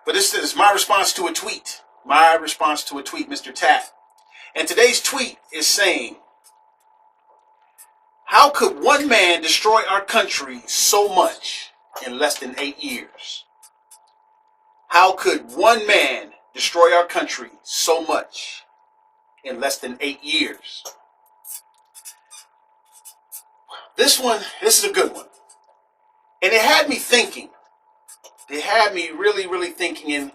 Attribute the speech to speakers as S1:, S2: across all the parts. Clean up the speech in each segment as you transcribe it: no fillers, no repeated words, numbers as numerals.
S1: But this is my response to a tweet. My response to a tweet, Mr. Tapp. And today's tweet is saying, how could one man destroy our country so much in less than 8 years? How could one man destroy our country so much in less than 8 years? This is a good one. And it had me thinking. It had me really, really thinking. And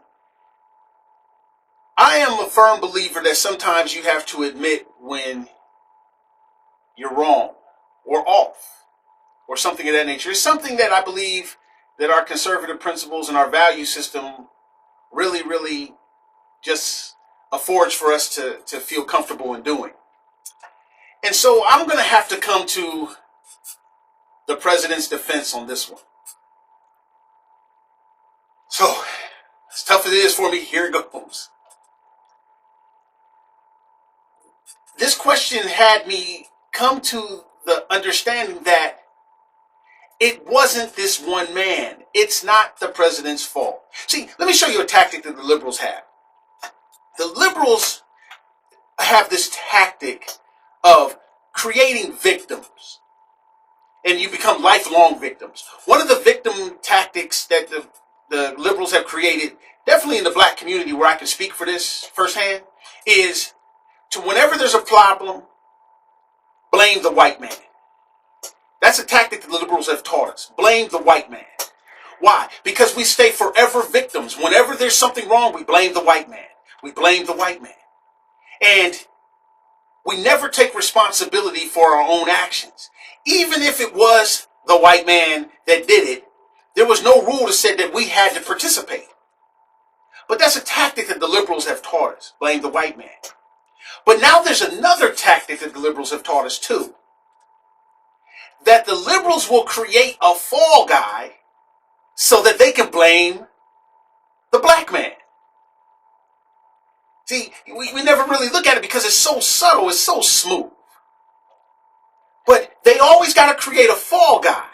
S1: I am a firm believer that sometimes you have to admit when you're wrong or off or something of that nature. It's something that I believe that our conservative principles and our value system really, really just affords for us to feel comfortable in doing. And so I'm going to have to come to the president's defense on this one. So, as tough as it is for me, here it goes. This question had me come to the understanding that it wasn't this one man. It's not the president's fault. See, let me show you a tactic that the liberals have. The liberals have this tactic of creating victims. And you become lifelong victims. One of the victim tactics that the liberals have created, definitely in the black community where I can speak for this firsthand, is to whenever there's a problem, blame the white man. That's a tactic that the liberals have taught us. Blame the white man. Why? Because we stay forever victims. Whenever there's something wrong, we blame the white man. We blame the white man. And we never take responsibility for our own actions. Even if it was the white man that did it, there was no rule that said that we had to participate. But that's a tactic that the liberals have taught us. Blame the white man. But now there's another tactic that the liberals have taught us too. That the liberals will create a fall guy so that they can blame the black man. See, we never really look at it because it's so subtle, it's so smooth. But they always got to create a fall guy.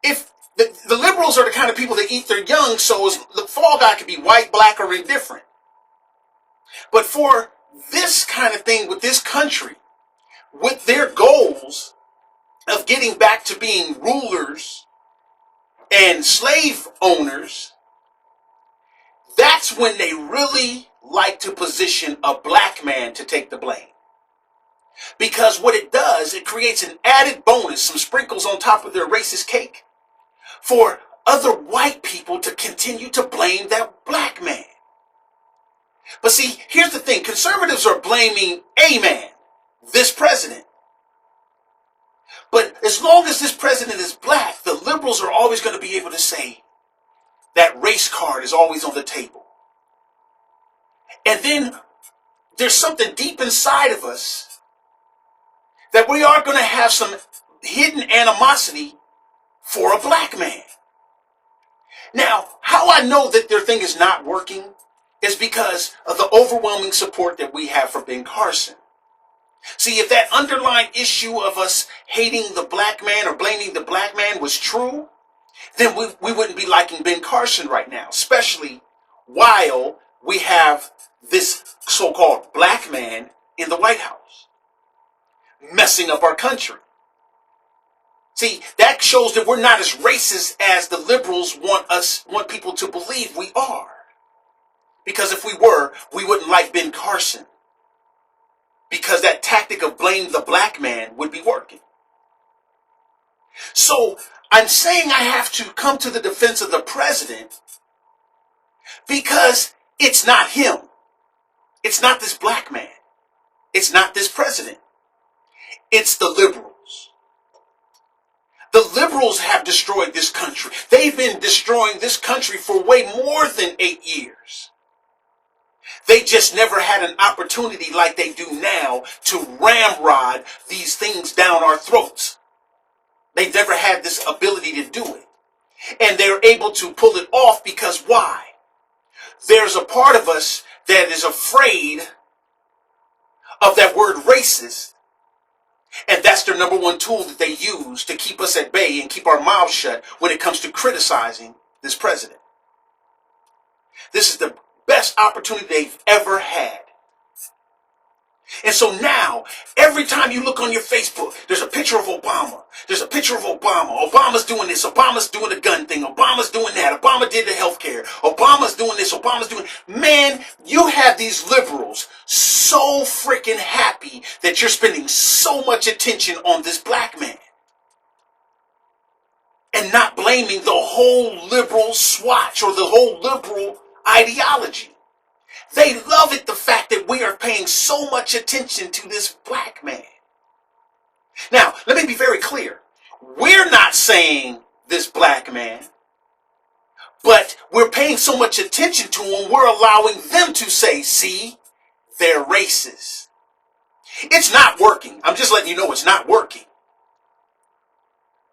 S1: If the liberals are the kind of people that eat their young, so the fall guy could be white, black, or indifferent. But for this kind of thing with this country, with their goals of getting back to being rulers and slave owners, that's when they really like to position a black man to take the blame. Because what it does, it creates an added bonus, some sprinkles on top of their racist cake, for other white people to continue to blame that black man. But see, here's the thing. Conservatives are blaming a man, this president. But as long as this president is black, the liberals are always going to be able to say that race card is always on the table. And then there's something deep inside of us that we are going to have some hidden animosity for a black man. Now, how I know that their thing is not working is because of the overwhelming support that we have for Ben Carson. See, if that underlying issue of us hating the black man or blaming the black man was true, then we wouldn't be liking Ben Carson right now, especially while we have this so-called black man in the White House, messing up our country. See, that shows that we're not as racist as the liberals want people to believe we are. Because if we were, we wouldn't like Ben Carson. Because that tactic of blame the black man would be working. So I'm saying I have to come to the defense of the president because it's not him. It's not this black man. It's not this president. It's the liberals. The liberals have destroyed this country. They've been destroying this country for way more than 8 years. They just never had an opportunity like they do now to ramrod these things down our throats. They've never had this ability to do it. And they're able to pull it off because why? There's a part of us that is afraid of that word racist. And that's their number one tool that they use to keep us at bay and keep our mouths shut when it comes to criticizing this president. This is the best opportunity they've ever had. And so now, every time you look on your Facebook, there's a picture of Obama. There's a picture of Obama. Obama's doing this. Obama's doing the gun thing. Obama's doing that. Obama did the health care. Obama's doing this. Obama's doing... Man, you have these liberals so freaking happy that you're spending so much attention on this black man. And not blaming the whole liberal swatch or the whole liberal ideology. They love it, the fact that we are paying so much attention to this black man. Now, let me be very clear. We're not saying this black man, but we're paying so much attention to him, we're allowing them to say, see, they're racist. It's not working. I'm just letting you know it's not working.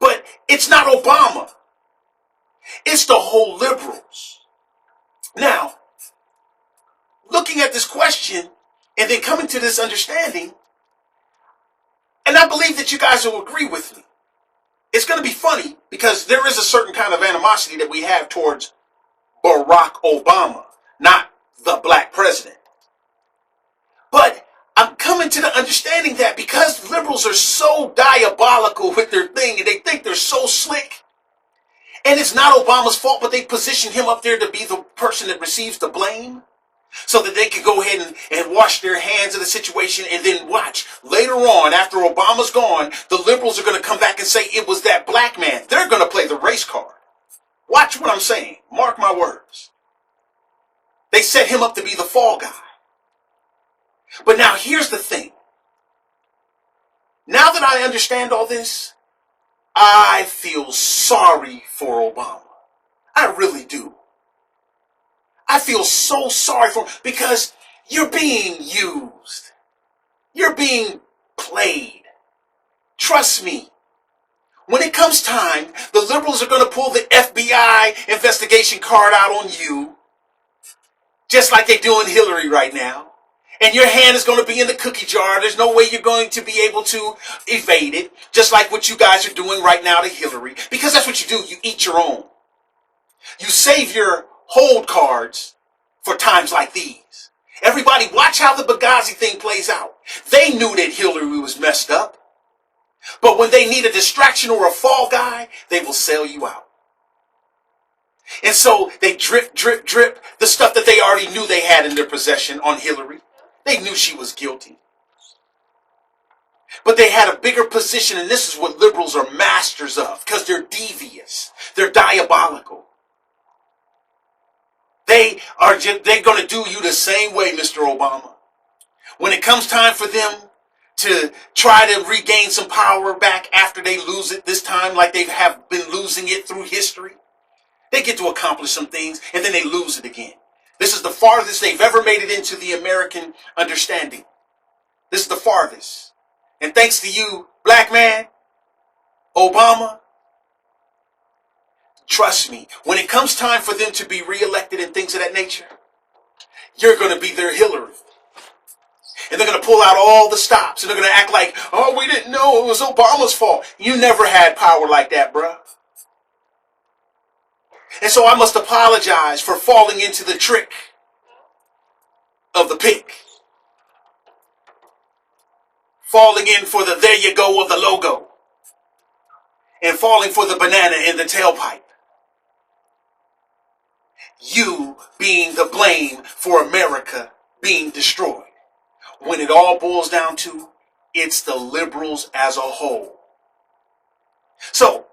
S1: But it's not Obama. It's the whole liberals. Now, looking at this question and then coming to this understanding, and I believe that you guys will agree with me. It's going to be funny because there is a certain kind of animosity that we have towards Barack Obama, not the black president. But I'm coming to the understanding that because liberals are so diabolical with their thing and they think they're so slick, and it's not Obama's fault, but they position him up there to be the person that receives the blame, so that they can go ahead and wash their hands of the situation and then watch. Later on, after Obama's gone, the liberals are going to come back and say it was that black man. They're going to play the race card. Watch what I'm saying. Mark my words. They set him up to be the fall guy. But now here's the thing. Now that I understand all this, I feel sorry for Obama. I really do. I feel so sorry for him because you're being used. You're being played. Trust me. When it comes time, the liberals are going to pull the FBI investigation card out on you, just like they're doing Hillary right now. And your hand is going to be in the cookie jar. There's no way you're going to be able to evade it, just like what you guys are doing right now to Hillary. Because that's what you do. You eat your own. You save your hold cards for times like these. Everybody, watch how the Benghazi thing plays out. They knew that Hillary was messed up. But when they need a distraction or a fall guy, they will sell you out. And so they drip the stuff that they already knew they had in their possession on Hillary. They knew she was guilty. But they had a bigger position, and this is what liberals are masters of, because they're devious. They're diabolical. They're going to do you the same way, Mr. Obama. When it comes time for them to try to regain some power back after they lose it this time, like they have been losing it through history, they get to accomplish some things and then they lose it again. This is the farthest they've ever made it into the American understanding. This is the farthest. And thanks to you, black man, Obama, trust me, when it comes time for them to be reelected and things of that nature, you're going to be their Hillary. And they're going to pull out all the stops. And they're going to act like, oh, we didn't know it was Obama's fault. You never had power like that, bruh. And so I must apologize for falling into the trick of the pick. Falling in for the there you go of the logo. And falling for the banana in the tailpipe. You being the blame for America being destroyed. When it all boils down to, it's the liberals as a whole. So,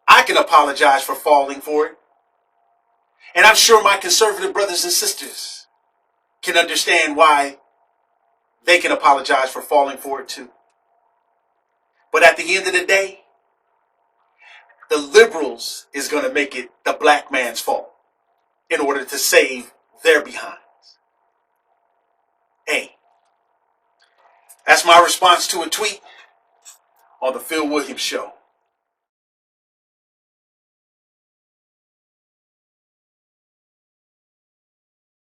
S1: I can apologize for falling for it. And I'm sure my conservative brothers and sisters can understand why they can apologize for falling for it too. But at the end of the day, the liberals is going to make it the black man's fault in order to save their behinds. Hey, that's my response to a tweet on the Phil Williams Show.